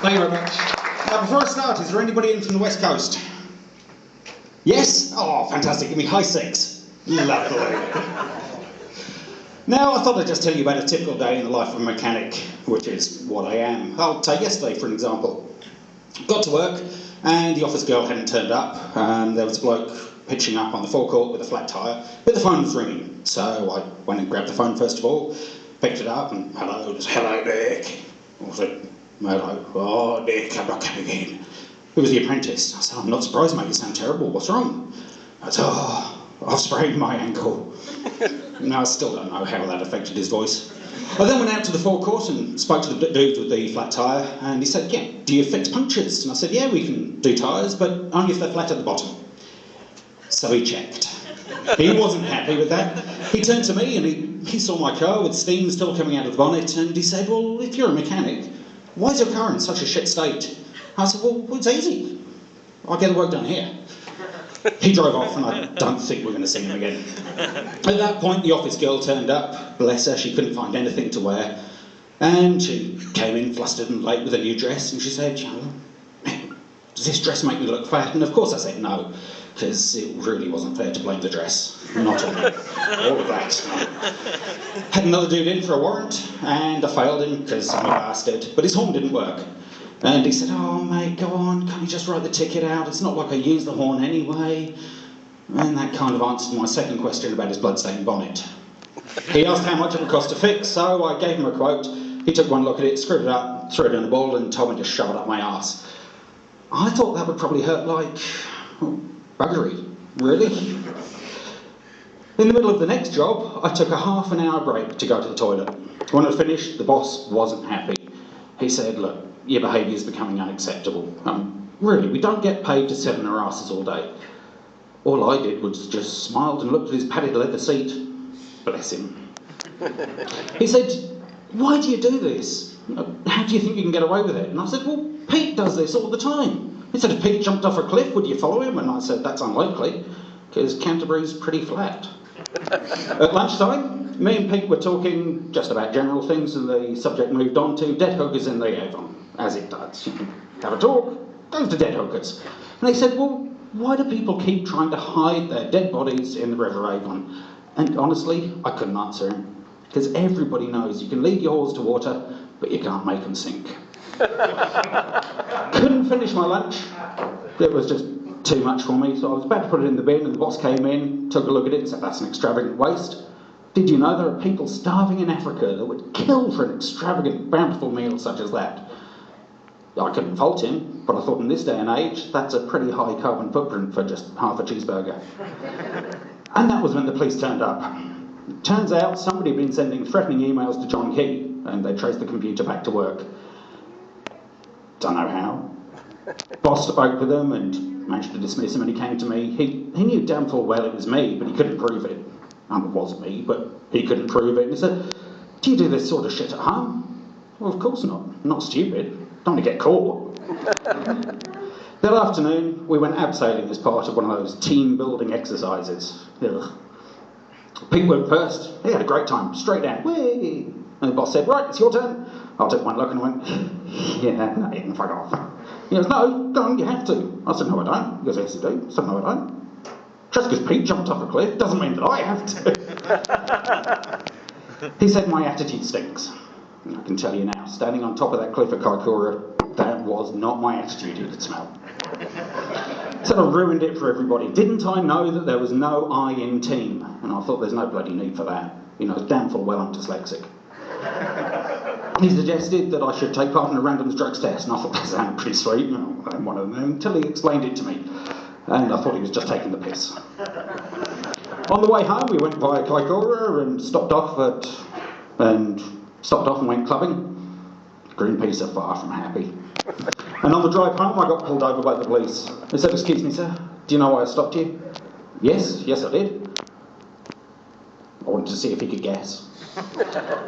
Thank you very much. Before I start, is there anybody in from the West Coast? Yes? Oh, fantastic. Give me high six. Lovely. Now, I thought I'd just tell you about a typical day in the life of a mechanic, which is what I am. I'll take yesterday, for an example. Got to work, and the office girl hadn't turned up. There was a bloke pitching up on the forecourt with a flat tyre, but the phone was ringing. So I went and grabbed the phone first of all, picked it up, and hello, Dick. I said, hello. Oh, Dick, I'm not coming in. It was the apprentice. I said, I'm not surprised, mate, you sound terrible. What's wrong? I said, I've sprained my ankle. No, I still don't know how that affected his voice. I then went out to the forecourt and spoke to the dude with the flat tyre, and he said, yeah, do you fix punctures? And I said, yeah, we can do tyres, but only if they're flat at the bottom. So he checked. He wasn't happy with that. He turned to me and he saw my car with steam still coming out of the bonnet, and he said, well, if you're a mechanic, why is your car in such a shit state? I said, well, it's easy. I'll get the work done here. He drove off, and I don't think we're going to see him again. At that point, the office girl turned up. Bless her, she couldn't find anything to wear. And she came in flustered and late with a new dress, and she said, does this dress make me look fat? And of course I said no, because it really wasn't fair to blame the dress. Not on all of that. Had another dude in for a warrant, and I failed him, because I'm a bastard. But his horn didn't work. And he said, oh mate, go on, can't you just write the ticket out? It's not like I use the horn anyway. And that kind of answered my second question about his bloodstained bonnet. He asked how much it would cost to fix, so I gave him a quote. He took one look at it, screwed it up, threw it in a ball, and told me to shove it up my arse. I thought that would probably hurt like buggery, really. In the middle of the next job, I took a half an hour break to go to the toilet. When I finished, the boss wasn't happy. He said, look, your behaviour is becoming unacceptable. Really, we don't get paid to sit on our asses all day. All I did was just smiled and looked at his padded leather seat. Bless him. He said, why do you do this? How do you think you can get away with it? And I said, well, Pete does this all the time. He said, if Pete jumped off a cliff, would you follow him? And I said, that's unlikely, because Canterbury's pretty flat. At lunchtime, me and Pete were talking just about general things, and the subject moved on to dead hookers in the Avon, as it does. Have a talk, goes to dead hookers. And they said, well, why do people keep trying to hide their dead bodies in the River Avon? And honestly, I couldn't answer him, because everybody knows you can lead your horse to water, but you can't make them sink. Couldn't finish my lunch. It was just too much for me, so I was about to put it in the bin, and the boss came in, took a look at it and said, that's an extravagant waste. Did you know there are people starving in Africa that would kill for an extravagant, bountiful meal such as that? I couldn't fault him, but I thought in this day and age, that's a pretty high carbon footprint for just half a cheeseburger. And that was when the police turned up. Turns out somebody had been sending threatening emails to John Key, and they traced the computer back to work. Don't know how. Boss spoke with them and managed to dismiss him, and he came to me. He knew damn full well it was me, but he couldn't prove it. It was me, but he couldn't prove it. And he said, do you do this sort of shit at home? Well, of course not. I'm not stupid. Don't want to get caught. That afternoon, we went abseiling as part of one of those team-building exercises. Ugh. Pete went first. He had a great time. Straight down. Whee! And the boss said, right, it's your turn. I took one look and went, yeah, no, you can fuck off. He goes, no, go on, you have to. I said, no, I don't. He goes, yes, you do. I said, no, I don't. Just because Pete jumped off a cliff doesn't mean that I have to. He said, my attitude stinks. And I can tell you now, standing on top of that cliff at Kaikoura, that was not my attitude you could smell. So I ruined it for everybody. Didn't I know that there was no I in team? And I thought there's no bloody need for that. You know, damn full well I'm dyslexic. He suggested that I should take part in a random strokes test, and I thought that sounded pretty sweet. I'm one of them, until he explained it to me. And I thought he was just taking the piss. On the way home, we went via Kaikoura and stopped off and went clubbing. Greenpeace are far from happy. And on the drive home, I got pulled over by the police. They said, excuse me, sir, do you know why I stopped you? Yes, I did. I wanted to see if he could guess.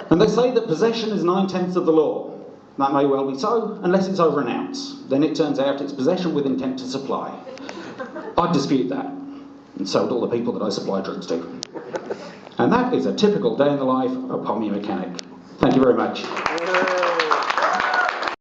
And they say that possession is 9/10 of the law. That may well be so, unless it's over an ounce. Then it turns out it's possession with intent to supply. I dispute that, and so do all the people that I supply drugs to. And that is a typical day in the life of a pommy mechanic. Thank you very much.